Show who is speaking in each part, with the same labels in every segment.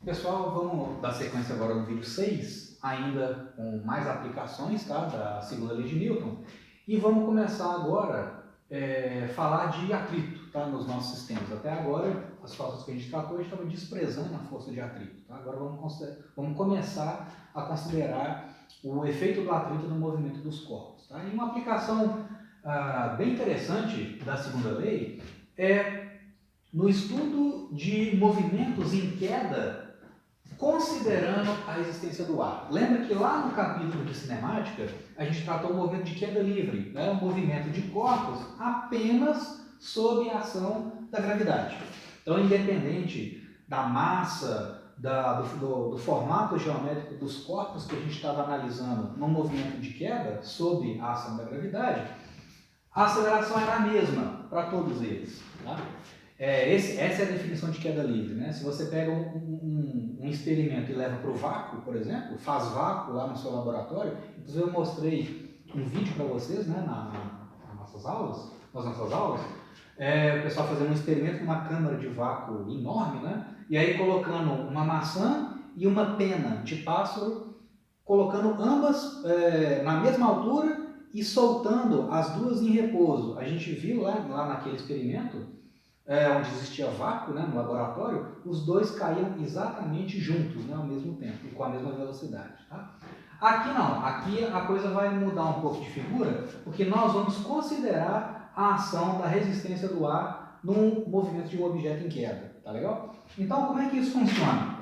Speaker 1: Pessoal, vamos dar sequência agora no vídeo 6, ainda com mais aplicações, tá, da segunda lei de Newton. E vamos começar agora falar de atrito, tá, nos nossos sistemas. Até agora, as forças que a gente tratou, a gente estava desprezando a força de atrito. Tá? Agora vamos começar a considerar o efeito do atrito no movimento dos corpos. Tá? E uma aplicação bem interessante da segunda lei é no estudo de movimentos em queda considerando a existência do ar. Lembra que lá no capítulo de cinemática, a gente tratou o movimento de queda livre, né? Um movimento de corpos apenas sob a ação da gravidade. Então, independente da massa, do formato geométrico dos corpos que a gente estava analisando no movimento de queda sob a ação da gravidade, a aceleração era a mesma para todos eles. Tá? Essa é a definição de queda livre. Né? Se você pega um experimento e leva para o vácuo, por exemplo, faz vácuo lá no seu laboratório, inclusive eu mostrei um vídeo para vocês, né, nas nossas aulas, o pessoal fazendo um experimento com uma câmara de vácuo enorme, né? E aí colocando uma maçã e uma pena de pássaro, colocando ambas na mesma altura e soltando as duas em repouso. A gente viu lá naquele experimento, onde existia vácuo, né, no laboratório, os dois caíam exatamente juntos, né, ao mesmo tempo e com a mesma velocidade. Tá? Aqui não, aqui a coisa vai mudar um pouco de figura, porque nós vamos considerar a ação da resistência do ar no movimento de um objeto em queda. Tá legal? Então, como é que isso funciona?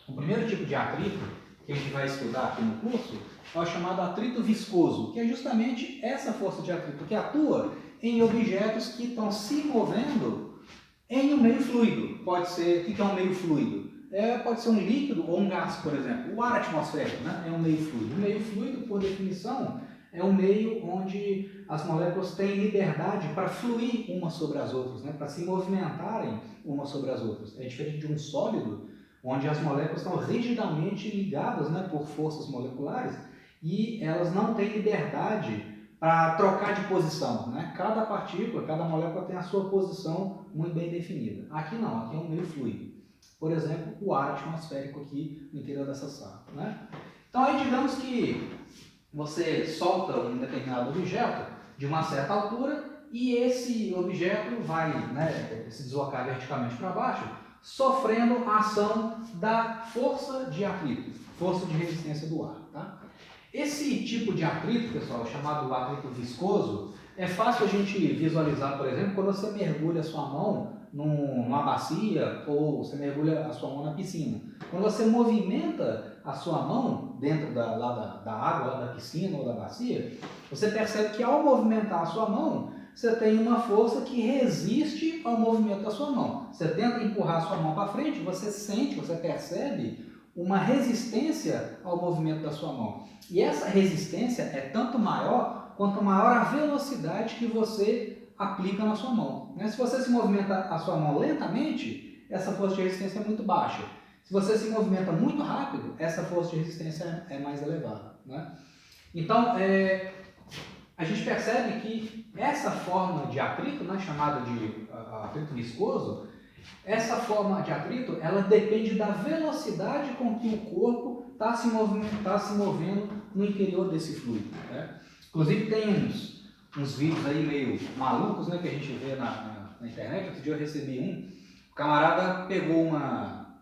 Speaker 1: O primeiro tipo de atrito que a gente vai estudar aqui no curso é o chamado atrito viscoso, que é justamente essa força de atrito que atua em objetos que estão se movendo em um meio fluido. Pode ser, o que é um meio fluido? Pode ser um líquido ou um gás, por exemplo. O ar atmosférico, né, é um meio fluido. O meio fluido, por definição, é um meio onde as moléculas têm liberdade para fluir umas sobre as outras, né, para se movimentarem umas sobre as outras. É diferente de um sólido, onde as moléculas estão rigidamente ligadas, né, por forças moleculares e elas não têm liberdade para trocar de posição. Né? Cada partícula, cada molécula tem a sua posição muito bem definida. Aqui não, aqui é um meio fluido. Por exemplo, o ar atmosférico aqui no interior dessa sala. Né? Então aí digamos que você solta um determinado objeto de uma certa altura e esse objeto vai, né, se deslocar verticalmente para baixo, sofrendo a ação da força de atrito, força de resistência do ar. Tá? Esse tipo de atrito, pessoal, chamado atrito viscoso, é fácil a gente visualizar, por exemplo, quando você mergulha a sua mão numa bacia ou você mergulha a sua mão na piscina. Quando você movimenta a sua mão dentro da água, lá da piscina ou da bacia, você percebe que ao movimentar a sua mão, você tem uma força que resiste ao movimento da sua mão. Você tenta empurrar a sua mão para frente, você sente, você percebe uma resistência ao movimento da sua mão. E essa resistência é tanto maior quanto maior a velocidade que você aplica na sua mão. Se você se movimenta a sua mão lentamente, essa força de resistência é muito baixa. Se você se movimenta muito rápido, essa força de resistência é mais elevada. Né? Então, a gente percebe que essa forma de atrito, né, chamada de atrito viscoso, essa forma de atrito, ela depende da velocidade com que o corpo está se movendo no interior desse fluido. Né? Inclusive tem uns vídeos aí meio malucos, né, que a gente vê na internet. Outro dia eu recebi o camarada pegou uma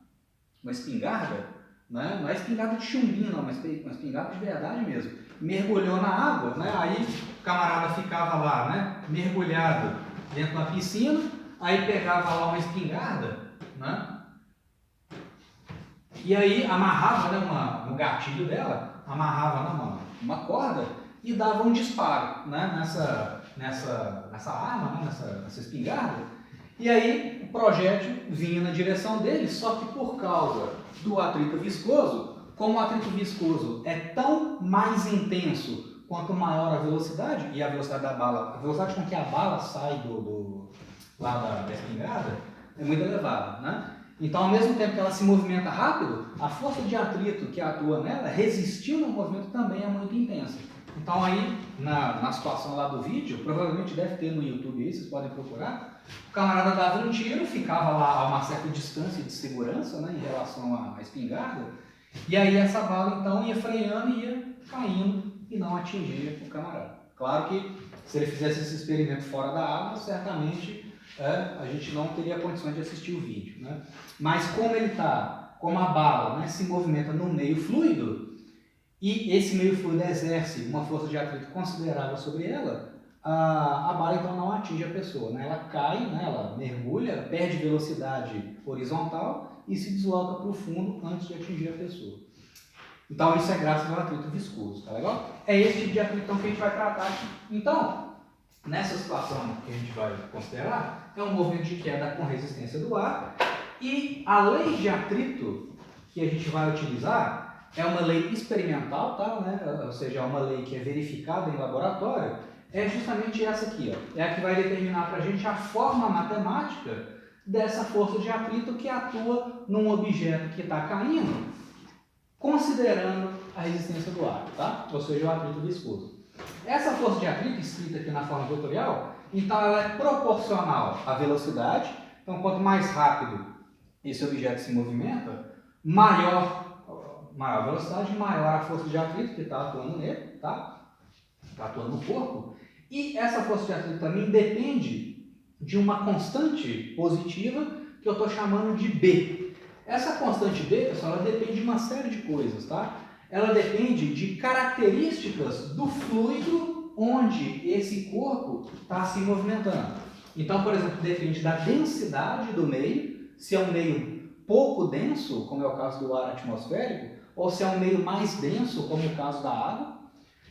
Speaker 1: espingarda, né? Não é espingarda de chumbinho não, mas uma espingarda de verdade mesmo. Mergulhou na água, né? Aí o camarada ficava lá, né, mergulhado dentro da piscina. Aí pegava lá uma espingarda, né? E aí amarrava, né, no gatilho dela, amarrava na mão uma corda e dava um disparo, né, nessa arma, né, nessa espingarda. E aí o projétil vinha na direção dele, só que por causa do atrito viscoso, como o atrito viscoso é tão mais intenso quanto maior a velocidade, e a velocidade da bala, a velocidade com que a bala sai lá da espingarda é muito elevada, né? Então, ao mesmo tempo que ela se movimenta rápido, a força de atrito que atua nela, resistindo ao movimento, também é muito intensa. Então aí, na situação lá do vídeo, provavelmente deve ter no YouTube aí, vocês podem procurar, o camarada dava um tiro, ficava lá a uma certa distância de segurança, né, em relação à espingarda, e aí essa bala então ia freando e ia caindo e não atingia o camarada. Claro que se ele fizesse esse experimento fora da água, certamente a gente não teria condições de assistir o vídeo, né? Mas como a bala, né, se movimenta no meio fluido, e esse meio fluido exerce uma força de atrito considerável sobre ela, a bala então não atinge a pessoa, né? Ela cai, né? Ela mergulha, perde velocidade horizontal e se desloca para o fundo antes de atingir a pessoa. Então isso é graças ao atrito viscoso, tá legal? É esse tipo de atrito então, que a gente vai tratar aqui. Então, nessa situação que a gente vai considerar, é um movimento de queda com resistência do ar, e a lei de atrito que a gente vai utilizar é uma lei experimental, tá, né? Ou seja, é uma lei que é verificada em laboratório, é justamente essa aqui, ó. É a que vai determinar para a gente a forma matemática dessa força de atrito que atua num objeto que está caindo, considerando a resistência do ar, tá? Ou seja, o atrito viscoso. Essa força de atrito, escrita aqui na forma vetorial, então ela é proporcional à velocidade. Então, quanto mais rápido esse objeto se movimenta, maior a velocidade, maior a força de atrito que está atuando nele, tá? Está atuando no corpo. E essa força de atrito também depende de uma constante positiva que eu estou chamando de B. Essa constante B, pessoal, ela depende de uma série de coisas, tá? Ela depende de características do fluido onde esse corpo está se movimentando. Então, por exemplo, depende da densidade do meio, se é um meio pouco denso, como é o caso do ar atmosférico, ou se é um meio mais denso, como o caso da água.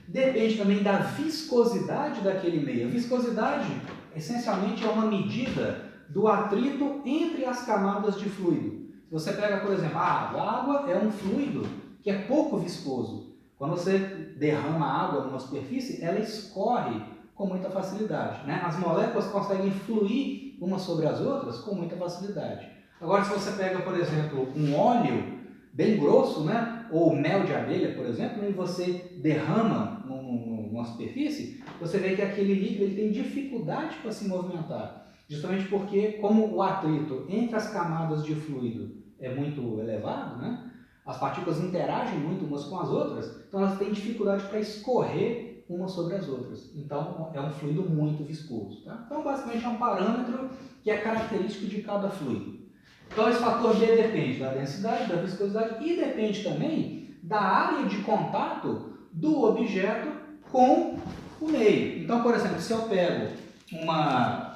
Speaker 1: Depende também da viscosidade daquele meio. A viscosidade, essencialmente, é uma medida do atrito entre as camadas de fluido. Se você pega, por exemplo, a água é um fluido que é pouco viscoso. Quando você derrama água numa superfície, ela escorre com muita facilidade, né? As moléculas conseguem fluir umas sobre as outras com muita facilidade. Agora, se você pega, por exemplo, um óleo bem grosso, né? Ou mel de abelha, por exemplo, e você derrama numa superfície, você vê que aquele líquido ele tem dificuldade para se movimentar. Justamente porque, como o atrito entre as camadas de fluido é muito elevado, né? As partículas interagem muito umas com as outras, então elas têm dificuldade para escorrer umas sobre as outras. Então, é um fluido muito viscoso. Tá? Então, basicamente, é um parâmetro que é característico de cada fluido. Então, esse fator B depende da densidade, da viscosidade e depende também da área de contato do objeto com o meio. Então, por exemplo, se eu pego uma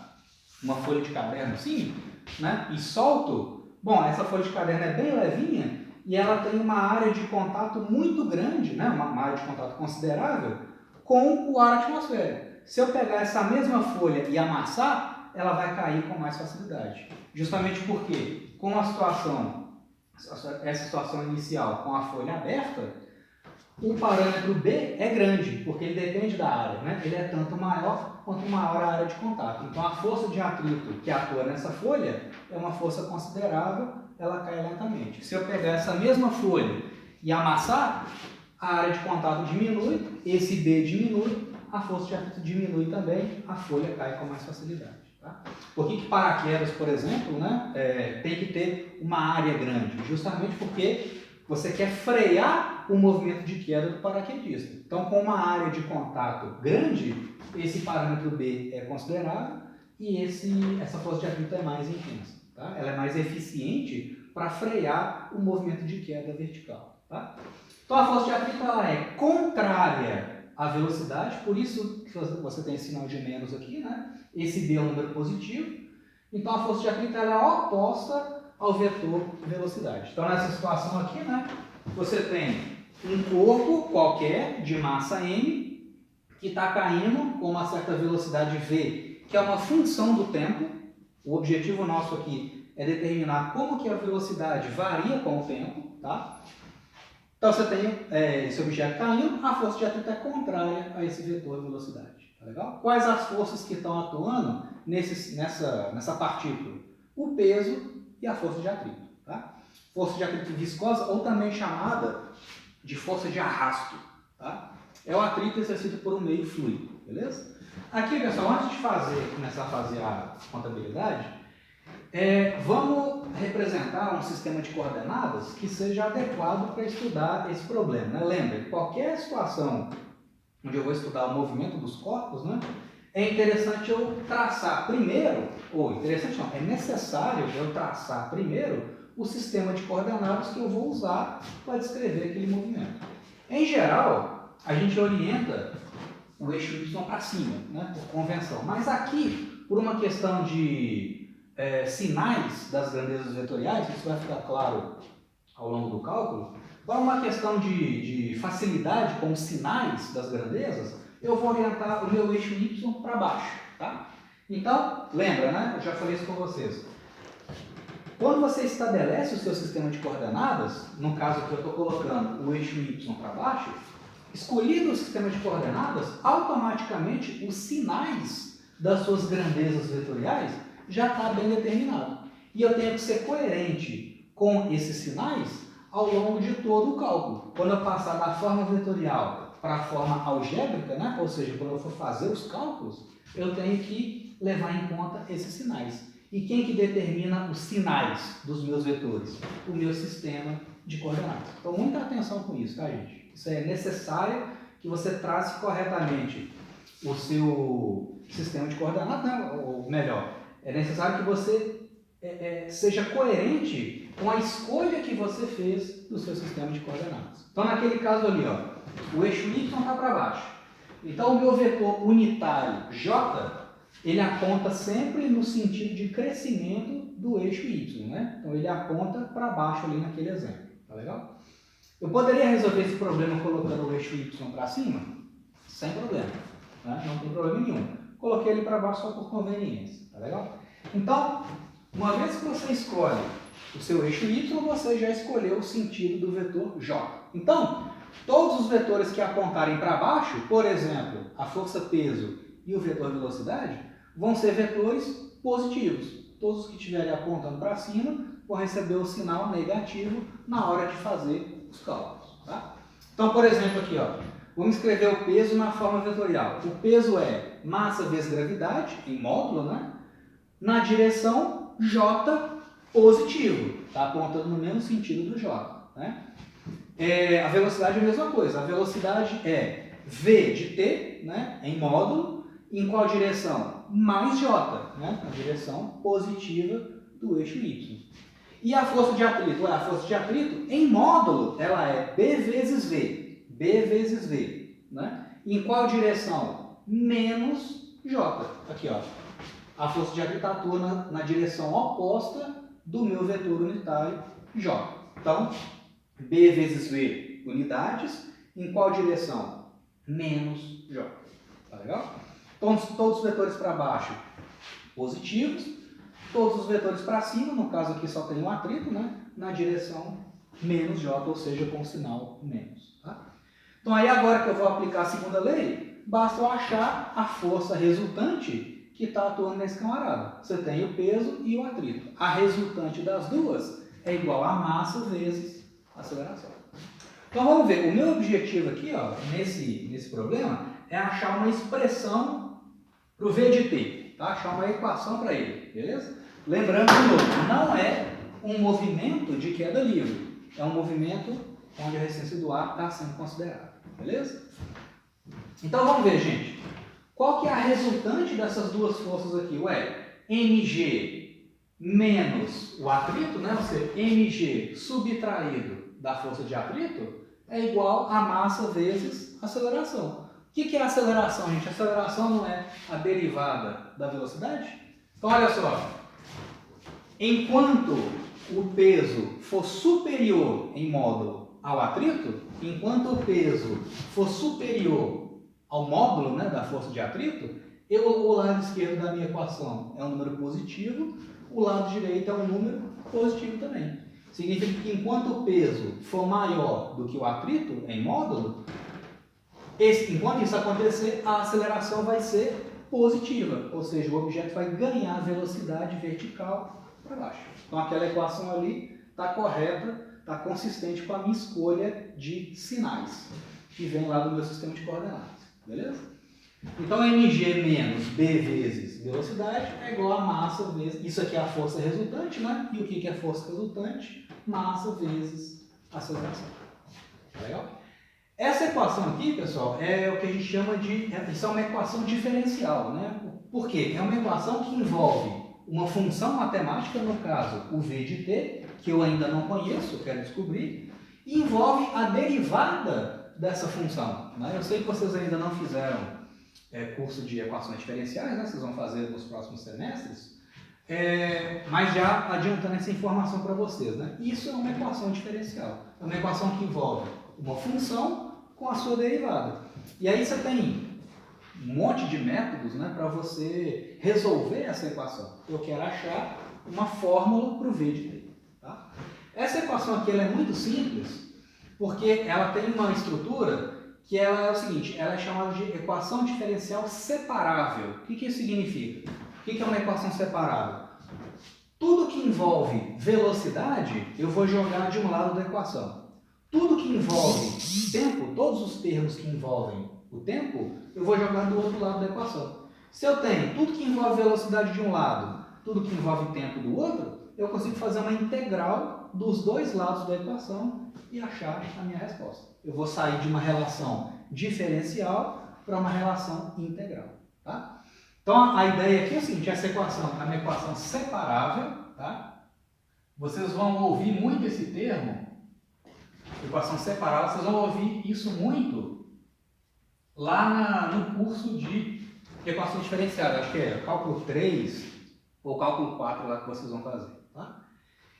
Speaker 1: folha de caderno assim, né, e solto, bom, essa folha de caderno é bem levinha e ela tem uma área de contato muito grande, né, uma área de contato considerável com o ar atmosférico. Se eu pegar essa mesma folha e amassar, ela vai cair com mais facilidade. Justamente porque, com essa situação inicial com a folha aberta, o parâmetro B é grande, porque ele depende da área, né? Ele é tanto maior quanto maior a área de contato. Então, a força de atrito que atua nessa folha é uma força considerável, ela cai lentamente. Se eu pegar essa mesma folha e amassar, a área de contato diminui, esse B diminui, a força de atrito diminui também, a folha cai com mais facilidade. Tá? Por que paraquedas, por exemplo, né, tem que ter uma área grande? Justamente porque você quer frear o movimento de queda do paraquedista. Então, com uma área de contato grande, esse parâmetro B é considerável e essa força de atrito é mais intensa. Tá? Ela é mais eficiente para frear o movimento de queda vertical. Tá? Então, a força de atrito ela é contrária à velocidade, por isso que você tem esse sinal de menos aqui, né? Esse B é um número positivo. Então, a força de atrito ela é oposta ao vetor velocidade. Então, nessa situação aqui, né, você tem um corpo qualquer de massa m que está caindo com uma certa velocidade v, que é uma função do tempo. O objetivo nosso aqui é determinar como que a velocidade varia com o tempo, tá? Então, você tem esse objeto caindo, a força de atrito é contrária a esse vetor velocidade. Tá legal? Quais as forças que estão atuando nessa partícula? O peso e a força de atrito. Tá? Força de atrito viscosa, ou também chamada de força de arrasto. Tá? é o atrito exercido por um meio fluido, beleza? Aqui, pessoal, antes de começar a fazer a contabilidade, vamos representar um sistema de coordenadas que seja adequado para estudar esse problema, né? Lembra, qualquer situação onde eu vou estudar o movimento dos corpos, né, é interessante eu traçar primeiro, ou interessante não, é necessário eu traçar primeiro o sistema de coordenadas que eu vou usar para descrever aquele movimento. Em geral, a gente orienta o eixo Y para cima, né, por convenção, mas aqui, por uma questão de sinais das grandezas vetoriais, isso vai ficar claro ao longo do cálculo, para uma questão de facilidade com os sinais das grandezas, eu vou orientar o meu eixo Y para baixo, tá? Então, lembra, né? Eu já falei isso com vocês. Quando você estabelece o seu sistema de coordenadas, no caso que eu estou colocando o eixo Y para baixo, escolhido o sistema de coordenadas, automaticamente os sinais das suas grandezas vetoriais já está bem determinado. E eu tenho que ser coerente com esses sinais ao longo de todo o cálculo. Quando eu passar da forma vetorial para a forma algébrica, né? Ou seja, quando eu for fazer os cálculos, eu tenho que levar em conta esses sinais. E quem que determina os sinais dos meus vetores? O meu sistema de coordenadas. Então, muita atenção com isso, tá, gente? Isso é necessário que você trace corretamente o seu sistema de coordenadas, né? Ou melhor, é necessário que você seja coerente com a escolha que você fez do seu sistema de coordenadas. Então, naquele caso ali, ó, o eixo Y está para baixo. Então, o meu vetor unitário J, ele aponta sempre no sentido de crescimento do eixo Y, né? Então, ele aponta para baixo ali naquele exemplo. Tá legal? Eu poderia resolver esse problema colocando o eixo Y para cima? Sem problema. Né? Não tem problema nenhum. Coloquei ele para baixo só por conveniência. Tá legal? Então, uma vez que você escolhe o seu eixo Y, você já escolheu o sentido do vetor J. Então, todos os vetores que apontarem para baixo, por exemplo, a força-peso e o vetor velocidade, vão ser vetores positivos. Todos os que estiverem apontando para cima vão receber o sinal negativo na hora de fazer os cálculos. Tá? Então, por exemplo, aqui, ó, vamos escrever o peso na forma vetorial. O peso é massa vezes gravidade, em módulo, né? Na direção J positivo, está apontando no mesmo sentido do J. Né? A velocidade é a mesma coisa, a velocidade é V de T, né, em módulo, em qual direção? Mais J, né, na direção positiva do eixo Y. E a força de atrito? A força de atrito, em módulo, ela é B vezes V, né, em qual direção? Menos J, aqui ó. A força de atrito atua na direção oposta do meu vetor unitário J. Então, B vezes V, unidades, em qual direção? Menos J. Tá legal? Então, todos os vetores para baixo, positivos. Todos os vetores para cima, no caso aqui só tem um atrito, né? Na direção menos J, ou seja, com o sinal menos. Tá? Então, aí agora que eu vou aplicar a segunda lei, basta eu achar a força resultante que está atuando nesse camarada. Você tem o peso e o atrito. A resultante das duas é igual a massa vezes a aceleração. Então vamos ver, o meu objetivo aqui, ó, nesse problema, é achar uma expressão para o V de T, tá? Achar uma equação para ele, beleza? Lembrando de novo, não é um movimento de queda livre, é um movimento onde a resistência do ar está sendo considerada, beleza? Então vamos ver, gente. Qual que é a resultante dessas duas forças aqui? mg menos o atrito, né? Ou seja, mg subtraído da força de atrito é igual a massa vezes aceleração. O que é aceleração, gente? Aceleração não é a derivada da velocidade? Então, olha só. Enquanto o peso for superior em módulo ao atrito, enquanto o peso for superior ao módulo, né, da força de atrito, o lado esquerdo da minha equação é um número positivo, o lado direito é um número positivo também. Significa que enquanto o peso for maior do que o atrito em módulo, enquanto isso acontecer, a aceleração vai ser positiva, ou seja, o objeto vai ganhar velocidade vertical para baixo. Então aquela equação ali está correta, está consistente com a minha escolha de sinais. que vem lá do meu sistema de coordenadas, beleza? Então, mg menos b vezes velocidade é igual a massa vezes... Isso aqui é a força resultante, né? E o que é força resultante? Massa vezes aceleração. Legal? Essa equação aqui, pessoal, é o que a gente chama de... Isso é uma equação diferencial, né? Por quê? É uma equação que envolve uma função matemática, no caso, o v de t, que eu ainda não conheço, quero descobrir, e envolve a derivada dessa função, né? Eu sei que vocês ainda não fizeram curso de equações diferenciais, né? Vocês vão fazer nos próximos semestres, mas já adiantando essa informação para vocês, né? Isso é uma equação diferencial, é uma equação que envolve uma função com a sua derivada. E aí você tem um monte de métodos, né, para você resolver essa equação. Eu quero achar uma fórmula para o v de t. Tá? Essa equação aqui ela é muito simples, porque ela tem uma estrutura que ela é o seguinte, ela é chamada de equação diferencial separável. O que isso significa? O que é uma equação separável? Tudo que envolve velocidade, eu vou jogar de um lado da equação. Tudo que envolve tempo, todos os termos que envolvem o tempo, eu vou jogar do outro lado da equação. Se eu tenho tudo que envolve velocidade de um lado, tudo que envolve tempo do outro, eu consigo fazer uma integral dos dois lados da equação e achar a minha resposta. Eu vou sair de uma relação diferencial para uma relação integral. Tá? Então, a ideia aqui é o seguinte, essa equação é uma equação separável. Tá? Vocês vão ouvir muito esse termo, equação separável, vocês vão ouvir isso muito lá no curso de equações diferenciadas. Acho que é cálculo 3 ou cálculo 4 lá que vocês vão fazer. Tá?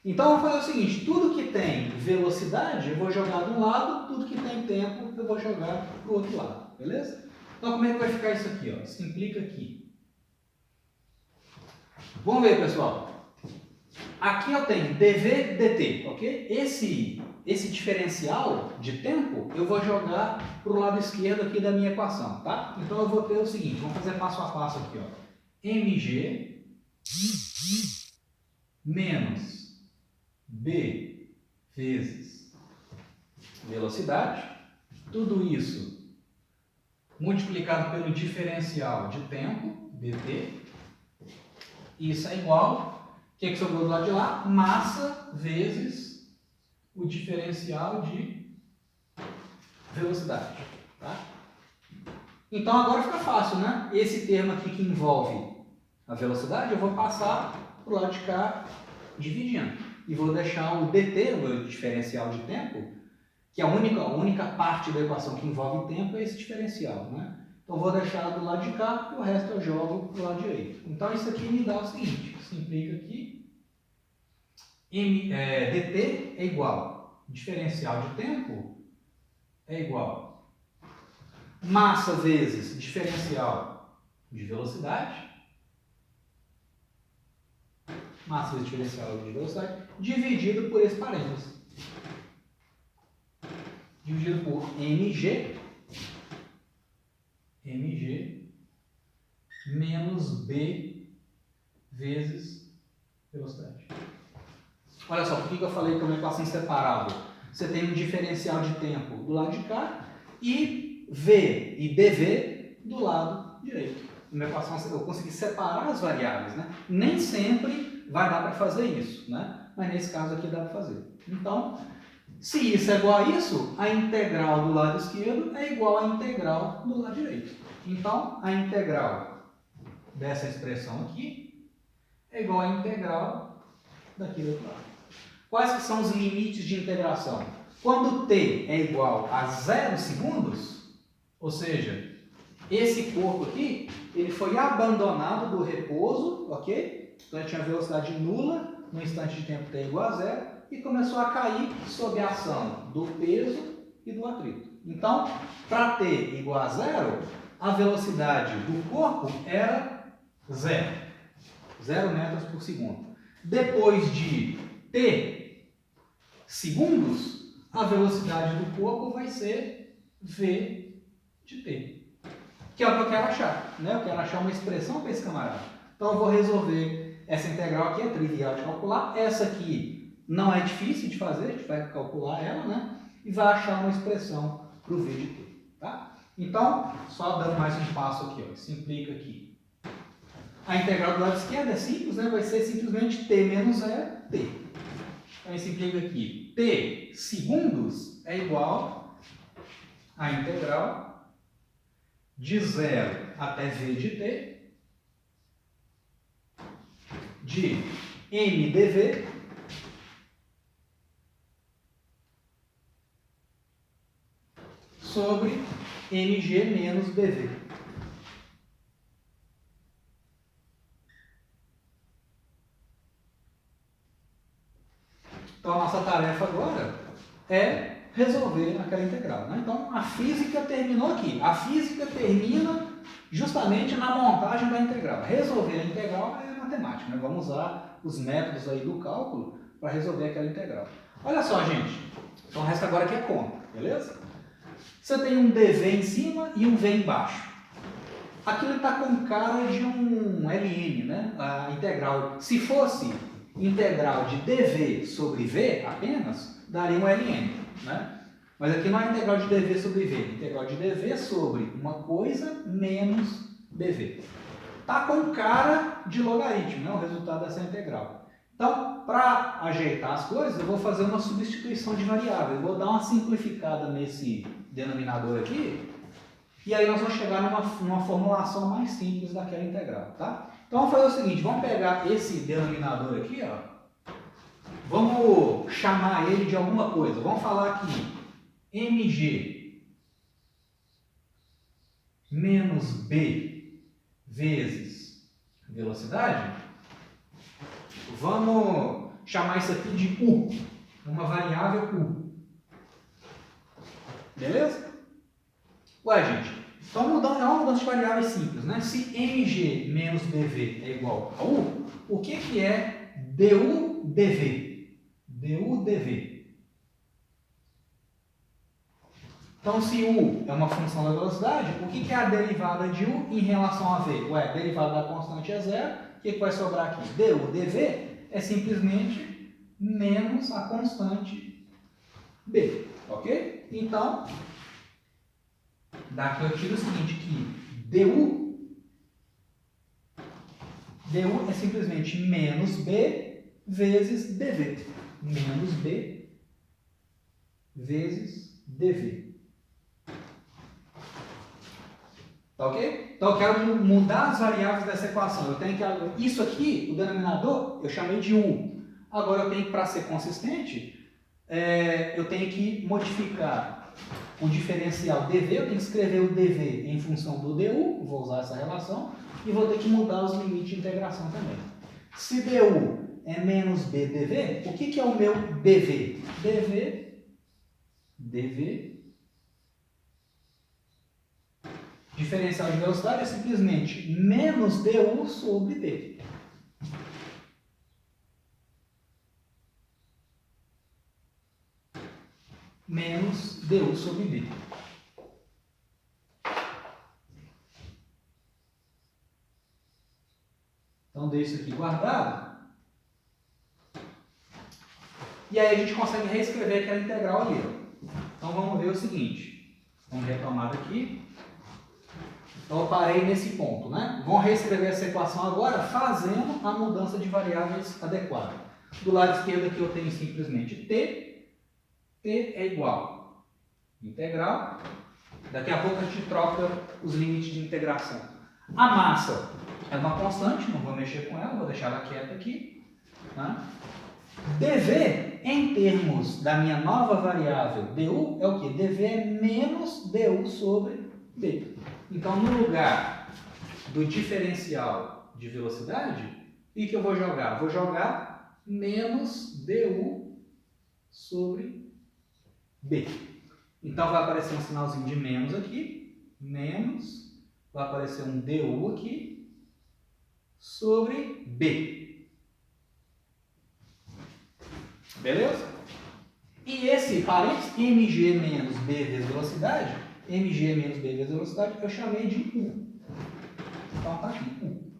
Speaker 1: Então, eu vou fazer o seguinte, tudo que tem velocidade eu vou jogar de um lado, tudo que tem tempo eu vou jogar para o outro lado, beleza? Então, como é que vai ficar isso aqui? Ó? Isso implica aqui. Vamos ver, pessoal. Aqui eu tenho dv dt, ok? Esse diferencial de tempo eu vou jogar para o lado esquerdo aqui da minha equação, tá? Então, eu vou ter o seguinte, vamos fazer passo a passo aqui, ó. mg menos b vezes velocidade, tudo isso multiplicado pelo diferencial de tempo, dt, isso é igual, o que sobrou do lado de lá? Massa vezes o diferencial de velocidade. Tá? Então agora fica fácil, né? Esse termo aqui que envolve a velocidade, eu vou passar para o lado de cá dividindo. E vou deixar o dt, o meu diferencial de tempo, que a única parte da equação que envolve tempo é esse diferencial, né? Então, vou deixar do lado de cá e o resto eu jogo do lado direito. Então, isso aqui me dá o seguinte, isso implica aqui, dt é igual, diferencial de tempo é igual, massa vezes diferencial de velocidade, massa vezes diferencial de velocidade, dividido por esse parênteses. Dividido por mg menos b vezes velocidade. Olha só, por que eu falei que é uma equação separável? Você tem um diferencial de tempo do lado de cá e v e dv do lado direito. Uma equação, eu consegui separar as variáveis, né? Nem sempre vai dar para fazer isso, né? Mas nesse caso aqui dá para fazer. Então, se isso é igual a isso, a integral do lado esquerdo é igual à integral do lado direito. Então, a integral dessa expressão aqui é igual à integral daqui do outro lado. Quais que são os limites de integração? Quando t é igual a 0 segundos, ou seja, esse corpo aqui, ele foi abandonado do repouso, ok? Então, ele tinha velocidade nula, no instante de tempo t é igual a 0, e começou a cair sob a ação do peso e do atrito. Então, para t igual a 0, a velocidade do corpo era 0. 0 metros por segundo. Depois de t segundos, a velocidade do corpo vai ser v de t. Que é o que eu quero achar. Né? Eu quero achar uma expressão para esse camarada. Então, eu vou resolver essa integral aqui, é trivial de calcular. Essa aqui não é difícil de fazer, a gente vai calcular ela, né? E vai achar uma expressão para o v de t. Tá? Então, só dando mais um passo aqui, ó, isso implica aqui. A integral do lado esquerdo é simples, né? Vai ser simplesmente t menos 0, t. Então, isso implica aqui, t segundos é igual a integral de 0 até v de t de m dv sobre mg menos bv. Então, a nossa tarefa agora é resolver aquela integral, né? Então, a física terminou aqui. A física termina justamente na montagem da integral. Resolver a integral é matemática, né? Vamos usar os métodos aí do cálculo para resolver aquela integral. Olha só, gente. Então, o resto agora aqui é conta, beleza? Você tem um dv em cima e um v embaixo. Aquilo está com cara de um ln, né? A integral, se fosse integral de dv sobre v apenas, daria um ln, né? Mas aqui não é integral de dv sobre v, é integral de dv sobre uma coisa menos dv. Está com cara de logaritmo, né? O resultado dessa integral. Então, para ajeitar as coisas, eu vou fazer uma substituição de variável. Eu vou dar uma simplificada nesse denominador aqui, e aí nós vamos chegar numa formulação mais simples daquela integral, tá? Então vamos fazer o seguinte, vamos pegar esse denominador aqui, ó, vamos chamar ele de alguma coisa. Vamos falar aqui mg menos b vezes velocidade. Vamos chamar isso aqui de u, uma variável u. Beleza? Ué, gente, então é uma mudança de variáveis simples, né? Se mg menos bv é igual a u, o que é du dv? Du dv. Então, se u é uma função da velocidade, o que é a derivada de u em relação a v? Ué, a derivada da constante é zero, o que vai sobrar aqui? Du dv é simplesmente menos a constante b, ok? Então, daqui eu tiro o seguinte, que du é simplesmente menos b vezes dv. Menos b vezes dv. Tá ok? Então eu quero mudar as variáveis dessa equação. Eu tenho que, isso aqui, o denominador, eu chamei de u. Agora eu tenho que, para ser consistente, eu tenho que modificar o diferencial dv, eu tenho que escrever o dv em função do du, vou usar essa relação, e vou ter que mudar os limites de integração também. Se du é menos b dv, o que é o meu dv? dv, diferencial de velocidade é simplesmente menos du sobre b. Menos du sobre b. Então, deixo isso aqui guardado. E aí a gente consegue reescrever aquela integral ali. Então, vamos ver o seguinte. Vamos retomar daqui. Então, eu parei nesse ponto, né? Vamos reescrever essa equação agora, fazendo a mudança de variáveis adequada. Do lado esquerdo aqui eu tenho simplesmente t. T é igual integral. Daqui a pouco a gente troca os limites de integração. A massa é uma constante, não vou mexer com ela, vou deixar ela quieta aqui. Tá? dv, em termos da minha nova variável du, é o quê? dv é menos du sobre b. Então, no lugar do diferencial de velocidade, o que eu vou jogar? Vou jogar menos du sobre b. Então, vai aparecer um sinalzinho de menos aqui, menos, vai aparecer um du aqui, sobre b. Beleza? E esse parênteses, mg menos b vezes velocidade, mg menos b vezes velocidade, eu chamei de u. Então, tá aqui, u.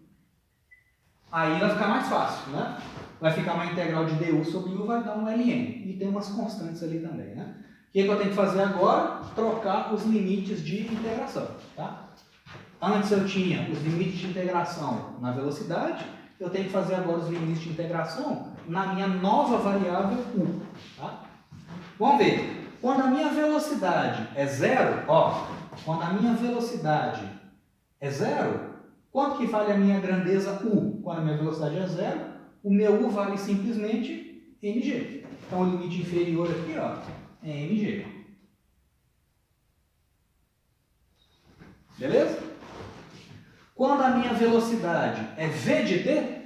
Speaker 1: Aí vai ficar mais fácil, né? Vai ficar uma integral de du sobre u, vai dar um ln. E tem umas constantes ali também, né? O que eu tenho que fazer agora? Trocar os limites de integração. Tá? Antes eu tinha os limites de integração na velocidade, eu tenho que fazer agora os limites de integração na minha nova variável u. Tá? Vamos ver. Quando a minha velocidade é zero, ó, quando a minha velocidade é zero, quanto que vale a minha grandeza u? Quando a minha velocidade é zero, o meu u vale simplesmente mg. Então, o limite inferior aqui, ó, é mg. Beleza? Quando a minha velocidade é v de t,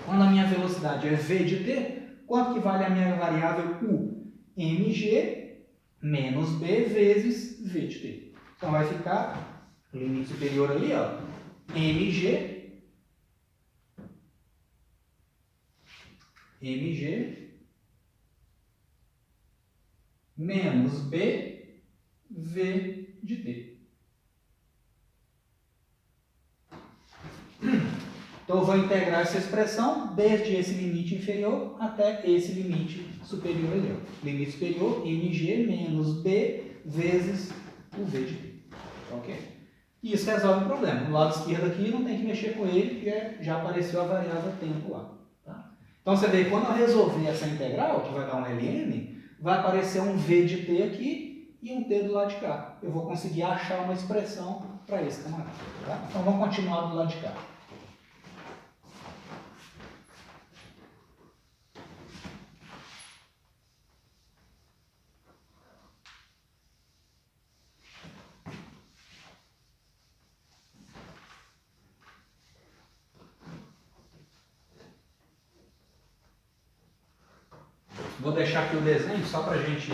Speaker 1: quando a minha velocidade é v de t, quanto que vale a minha variável u? mg menos b vezes v de t. Então, vai ficar o limite superior ali, ó, mg menos b v de t. Então, eu vou integrar essa expressão desde esse limite inferior até esse limite superior ali. Ó. Limite superior, mg menos b vezes o v de t. Ok? E isso resolve o problema. O lado esquerdo aqui não tem que mexer com ele, porque já apareceu a variável tempo lá. Tá? Então, você vê que quando eu resolver essa integral, que vai dar um ln, vai aparecer um v de t aqui e um t do lado de cá. Eu vou conseguir achar uma expressão para esse camarada. Tá? Então, vamos continuar do lado de cá. Vou deixar aqui o desenho só para a gente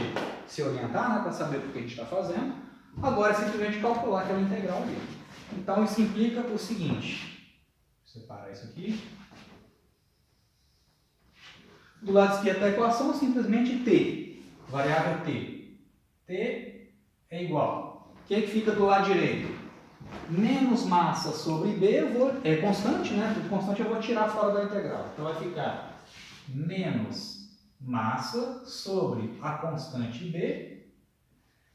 Speaker 1: se orientar, né, para saber o que a gente está fazendo. Agora é simplesmente calcular aquela integral ali. Então isso implica o seguinte. Vou separar isso aqui. Do lado esquerdo da equação, simplesmente t. Variável t. T é igual. O que fica do lado direito? Menos massa sobre b, é constante, né? Tudo constante eu vou tirar fora da integral. Então vai ficar menos massa sobre a constante b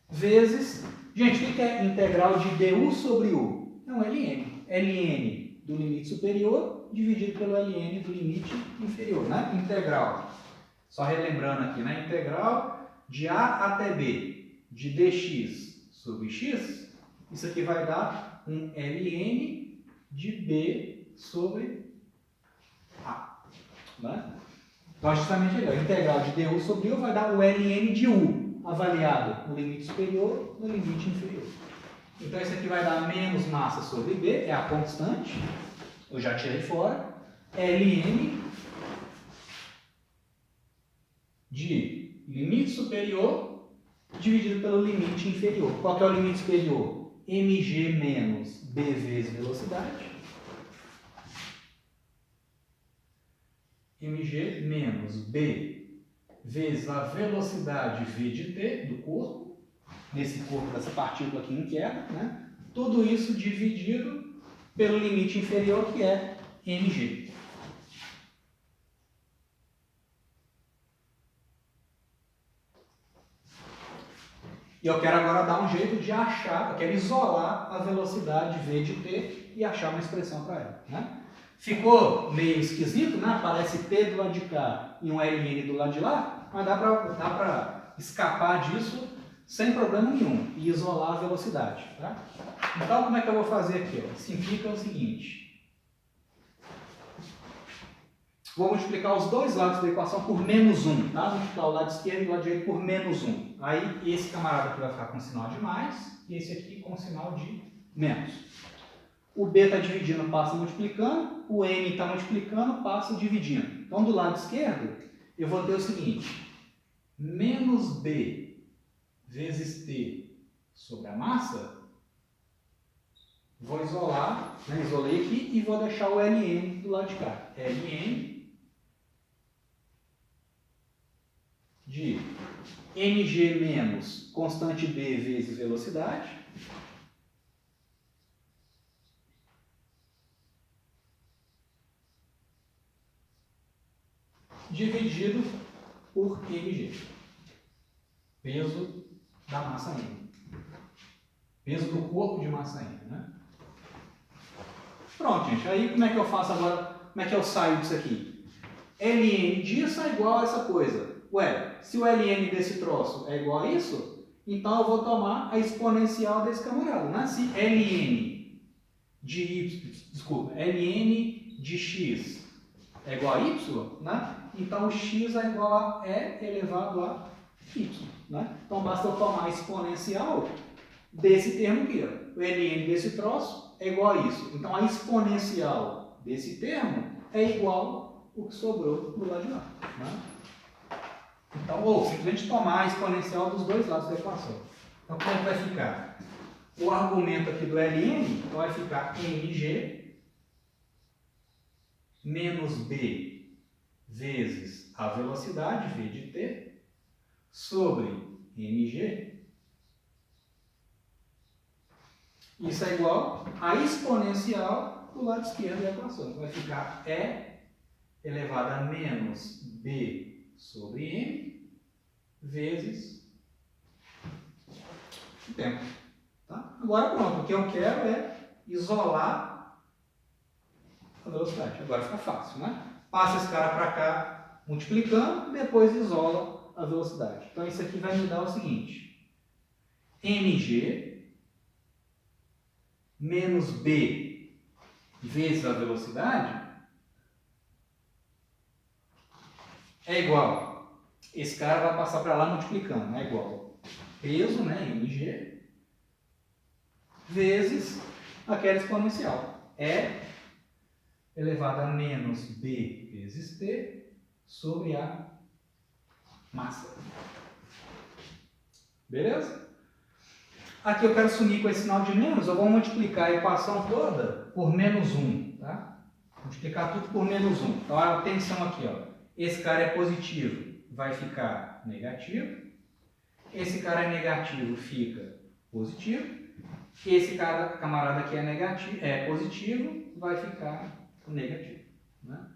Speaker 1: vezes... Gente, o que é integral de du sobre u? É um ln. ln do limite superior dividido pelo ln do limite inferior, né? Integral. Só relembrando aqui, né? Integral de a até b de dx sobre x, isso aqui vai dar um ln de b sobre a. Né? Então, justamente ali, a integral de du sobre u vai dar o ln de u, avaliado no limite superior e no limite inferior. Então, isso aqui vai dar menos massa sobre b, é a constante, eu já tirei fora, ln de limite superior dividido pelo limite inferior. Qual que é o limite superior? mg menos b vezes velocidade. mg menos b vezes a velocidade v de t do corpo, nesse corpo dessa partícula aqui inquieta, né? Tudo isso dividido pelo limite inferior, que é mg. E eu quero agora dar um jeito de achar, eu quero isolar a velocidade v de t e achar uma expressão para ela, né? Ficou meio esquisito, né? Aparece t do lado de cá e um ln do lado de lá, mas dá para escapar disso sem problema nenhum e isolar a velocidade. Tá? Então, como é que eu vou fazer aqui? Ó? Simplifica o seguinte. Vou multiplicar os dois lados da equação por menos 1. Tá? Vou multiplicar o lado esquerdo e o lado direito por menos 1. Aí, esse camarada aqui vai ficar com sinal de mais e esse aqui com sinal de menos. O b está dividindo, passa multiplicando. O m está multiplicando, passa dividindo. Então, do lado esquerdo, eu vou ter o seguinte. Menos b vezes t sobre a massa. Vou isolar, né? Isolei aqui e vou deixar o ln do lado de cá. ln de mg menos constante b vezes velocidade. Dividido por mg. peso da massa M. Peso do corpo de massa M, né? Pronto, gente. Aí como é que eu faço agora? Como é que eu saio disso aqui? Ln disso é igual a essa coisa. Ué, se o Ln desse troço é igual a isso, então eu vou tomar a exponencial desse camarada, né? Se Ln de y, desculpa, Ln de x é igual a y, né? Então o x é igual a E elevado a y, né? Então basta eu tomar a exponencial desse termo aqui, ó. O Ln desse troço é igual a isso. Então a exponencial desse termo é igual o que sobrou do lado de lá, né? Então, ou simplesmente tomar a exponencial dos dois lados da equação. Então como é que vai ficar? O argumento aqui do Ln, então vai ficar mg menos b vezes a velocidade, v de t, sobre mg. Isso é igual a exponencial do lado esquerdo da equação. Vai ficar E elevado a menos b sobre m vezes o tempo. Tá? Agora pronto, o que eu quero é isolar a velocidade. Agora fica fácil, né? Passa esse cara para cá multiplicando, depois isola a velocidade. Então isso aqui vai me dar o seguinte: mg menos b vezes a velocidade é igual. Esse cara vai passar para lá multiplicando, é igual peso, né, mg, vezes aquela exponencial. E elevado a menos b vezes t sobre a massa. Beleza? Aqui eu quero sumir com esse sinal de menos, eu vou multiplicar a equação toda por menos 1, tá? Multiplicar tudo por menos 1. Então, atenção aqui, ó. Esse cara é positivo, vai ficar negativo. Esse cara é negativo, fica positivo. Esse camarada aqui é negativo, é positivo, vai ficar negativo, né?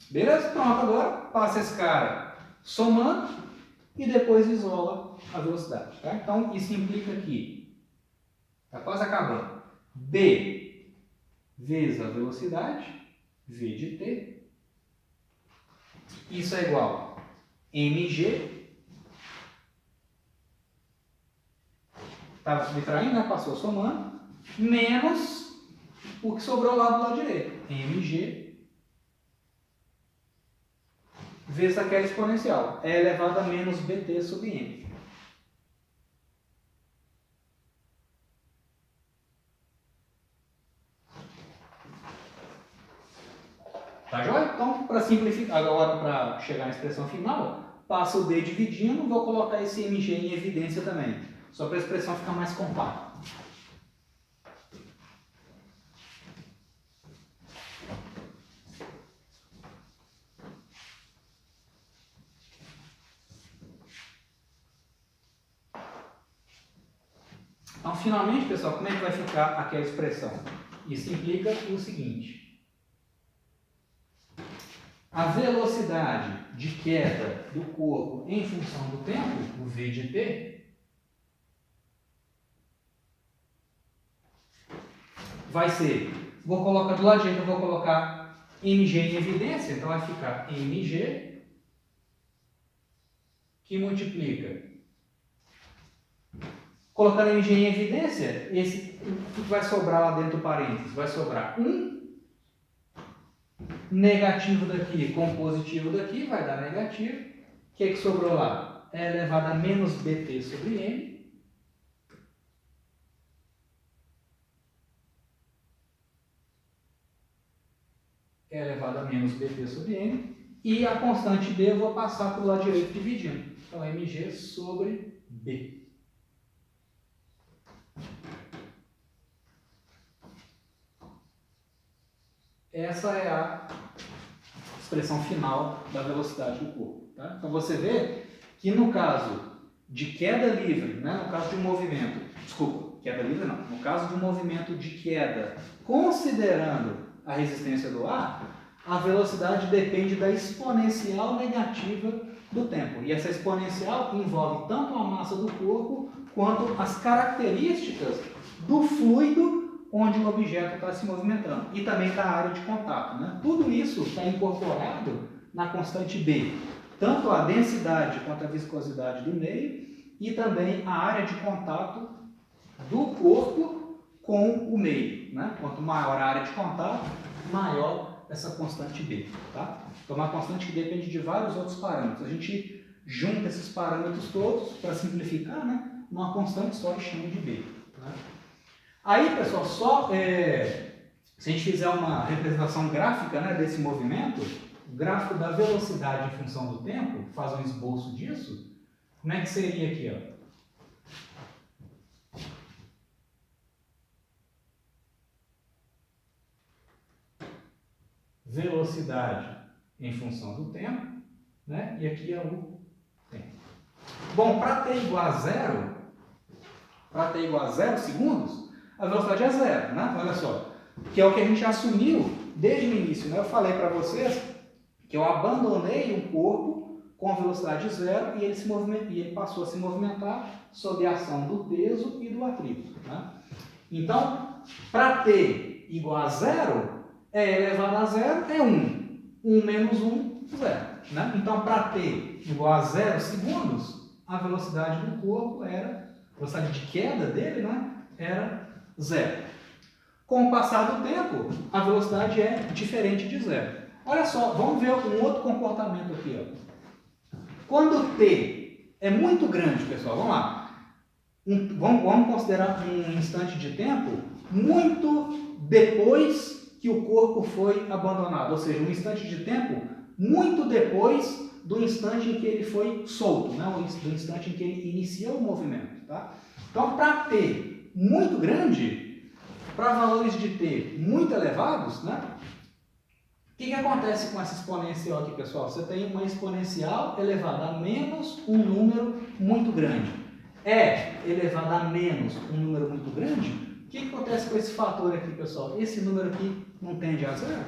Speaker 1: Beleza? Pronto, agora passa esse cara somando e depois isola a velocidade, tá? Então, isso implica que, está quase acabando, b vezes a velocidade, v de t, isso é igual a mg, estava subtraindo, né? Passou somando, menos o que sobrou lá do lado direito, mg vezes aquela exponencial, é elevado a menos bt sobre m. Tá joia? Então, para simplificar, agora para chegar na expressão final, passa o d dividindo, vou colocar esse mg em evidência também, só para a expressão ficar mais compacta. Então, finalmente, pessoal, como é que vai ficar aquela expressão? Isso implica o seguinte: a velocidade de queda do corpo em função do tempo, o v de t, vai ser, vou colocar do lado direito, eu vou colocar mg em evidência, então vai ficar mg que multiplica. Colocando mg em evidência, o que vai sobrar lá dentro do parênteses? Vai sobrar 1 negativo daqui com positivo daqui, vai dar negativo. O que é que sobrou lá? É elevado a menos bt sobre m. É elevado a menos bt sobre m. E a constante b eu vou passar para o lado direito dividindo. Então, mg sobre b. Essa é a expressão final da velocidade do corpo. Tá? Então você vê que no caso de queda livre, né, no caso de um movimento, desculpa, queda livre não, no caso de um movimento de queda, considerando a resistência do ar, a velocidade depende da exponencial negativa do tempo. E essa exponencial envolve tanto a massa do corpo quanto as características do fluido onde o objeto está se movimentando. E também da área de contato, né? Tudo isso está incorporado na constante B. Tanto a densidade quanto a viscosidade do meio e também a área de contato do corpo com o meio, né? Quanto maior a área de contato, maior essa constante B, tá? Então, uma constante que depende de vários outros parâmetros. A gente junta esses parâmetros todos, para simplificar, né? Numa constante só e chama de B. Né? Aí, pessoal, se a gente fizer uma representação gráfica, né, desse movimento, o gráfico da velocidade em função do tempo, faz um esboço disso, como é que seria aqui, ó? Velocidade em função do tempo, né? E aqui é o tempo. Bom, para t igual a zero segundos, a velocidade é zero, né? Olha só, que é o que a gente assumiu desde o início, né? Eu falei para vocês que eu abandonei um corpo com velocidade zero e ele passou a se movimentar sob a ação do peso e do atrito, né? Então, para t igual a zero, e elevado a zero é 1. 1 menos 1, 0. Né? Então, para t igual a 0 segundos, a velocidade do corpo era, a velocidade de queda dele, né, era 0. Com o passar do tempo, a velocidade é diferente de 0. Olha só, vamos ver um outro comportamento aqui. Ó. Quando t é muito grande, pessoal, vamos lá. Vamos considerar um instante de tempo muito depois que o corpo foi abandonado, ou seja, um instante de tempo muito depois do instante em que ele foi solto, né? Do instante em que ele iniciou o movimento. Tá? Então, para t muito grande, para valores de t muito elevados, né? O que acontece com essa exponencial aqui, pessoal? Você tem uma exponencial elevada a menos um número muito grande. Elevada a menos um número muito grande. O que acontece com esse fator aqui, pessoal? Esse número aqui não tende a zero.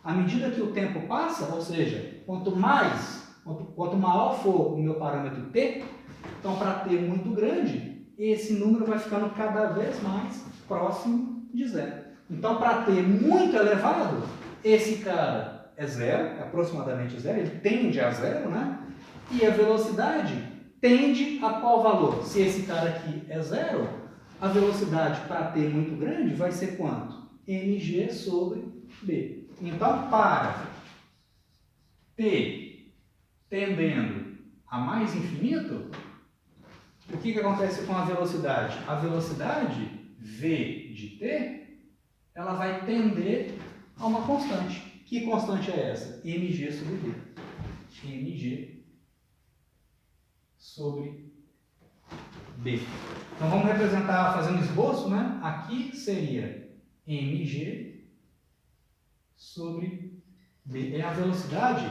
Speaker 1: À medida que o tempo passa, ou seja, quanto maior for o meu parâmetro t, então para t muito grande, esse número vai ficando cada vez mais próximo de zero. Então, para t muito elevado, esse cara é zero, aproximadamente zero, ele tende a zero, né? E a velocidade tende a qual valor? Se esse cara aqui é zero, a velocidade para t muito grande vai ser quanto? mg sobre b. Então, para t tendendo a mais infinito, o que acontece com a velocidade? A velocidade v de t, ela vai tender a uma constante. Que constante é essa? mg sobre b. mg sobre b. Então, vamos representar fazendo esboço, né? Aqui seria mg sobre b. É a velocidade,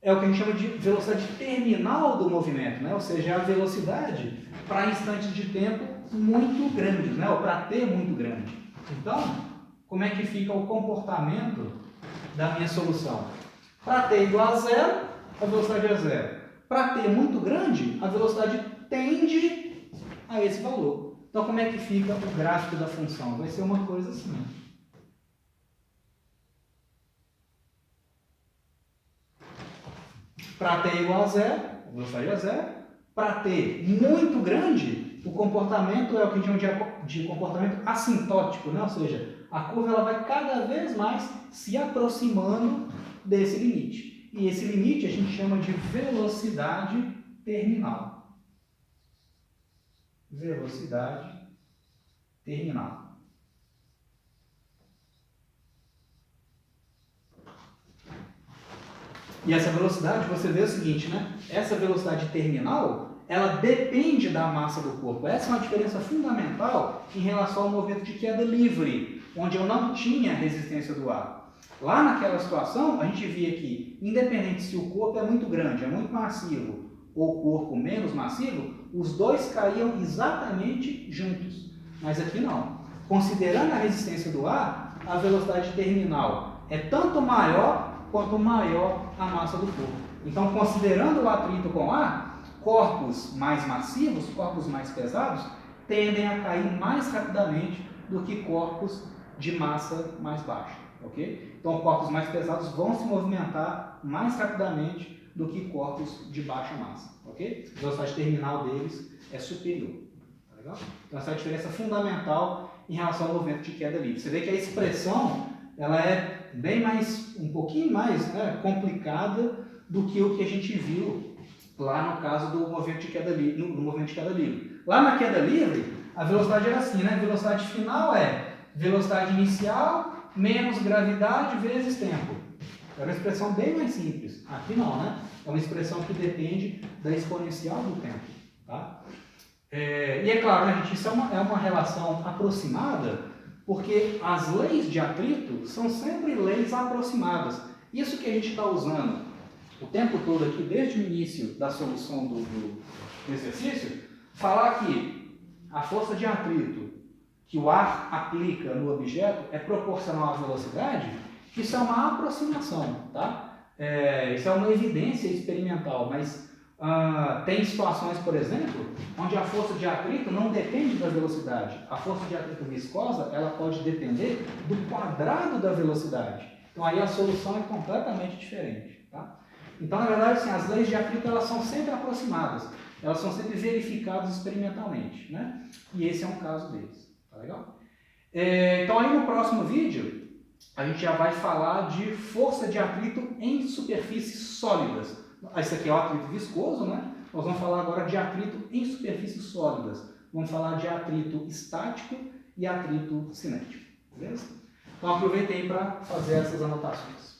Speaker 1: é o que a gente chama de velocidade terminal do movimento, né? Ou seja, é a velocidade para instantes de tempo muito grandes, né? Ou para t muito grande. Então, como é que fica o comportamento da minha solução? Para t igual a zero, a velocidade é zero. Para t muito grande, a velocidade tende a esse valor. Então, como é que fica o gráfico da função? Vai ser uma coisa assim. Para t igual a zero, a velocidade é zero. Para t muito grande, o comportamento é o que a gente chama de comportamento assintótico, né? Ou seja, a curva ela vai cada vez mais se aproximando desse limite. E esse limite a gente chama de velocidade terminal. Velocidade terminal. E essa velocidade, você vê o seguinte, né? Essa velocidade terminal, ela depende da massa do corpo. Essa é uma diferença fundamental em relação ao movimento de queda livre, onde eu não tinha resistência do ar. Lá naquela situação, a gente via que, independente se o corpo é muito grande, é muito massivo, ou o corpo menos massivo, os dois caíam exatamente juntos. Mas aqui não. Considerando a resistência do ar, a velocidade terminal é tanto maior quanto maior a massa do corpo. Então, considerando o atrito com ar, corpos mais massivos, corpos mais pesados, tendem a cair mais rapidamente do que corpos de massa mais baixa, ok? Então, corpos mais pesados vão se movimentar mais rapidamente do que corpos de baixa massa, ok? A velocidade terminal deles é superior, tá legal? Então, essa é a diferença fundamental em relação ao movimento de queda livre. Você vê que a expressão, ela é bem mais, um pouquinho mais, né, complicada do que o que a gente viu lá no caso do movimento de queda livre, no movimento de queda livre. Lá na queda livre, a velocidade era assim, né? A velocidade final é velocidade inicial menos gravidade vezes tempo. É uma expressão bem mais simples. Aqui não, né? É uma expressão que depende da exponencial do tempo, tá? E é claro, né, gente, isso é uma relação aproximada, porque as leis de atrito são sempre leis aproximadas. Isso que a gente está usando o tempo todo aqui, desde o início da solução do exercício, falar que a força de atrito que o ar aplica no objeto é proporcional à velocidade, isso é uma aproximação, tá? Isso é uma evidência experimental, mas tem situações, por exemplo, onde a força de atrito não depende da velocidade. A força de atrito viscosa, ela pode depender do quadrado da velocidade. Então aí a solução é completamente diferente, tá? Então, na verdade, assim, as leis de atrito, elas são sempre aproximadas, elas são sempre verificadas experimentalmente, né? E esse é um caso deles, tá legal? Então aí no próximo vídeo, a gente já vai falar de força de atrito em superfícies sólidas. Esse aqui é o atrito viscoso, né? Nós vamos falar agora de atrito em superfícies sólidas. Vamos falar de atrito estático e atrito cinético, beleza? Então aproveitem para fazer essas anotações.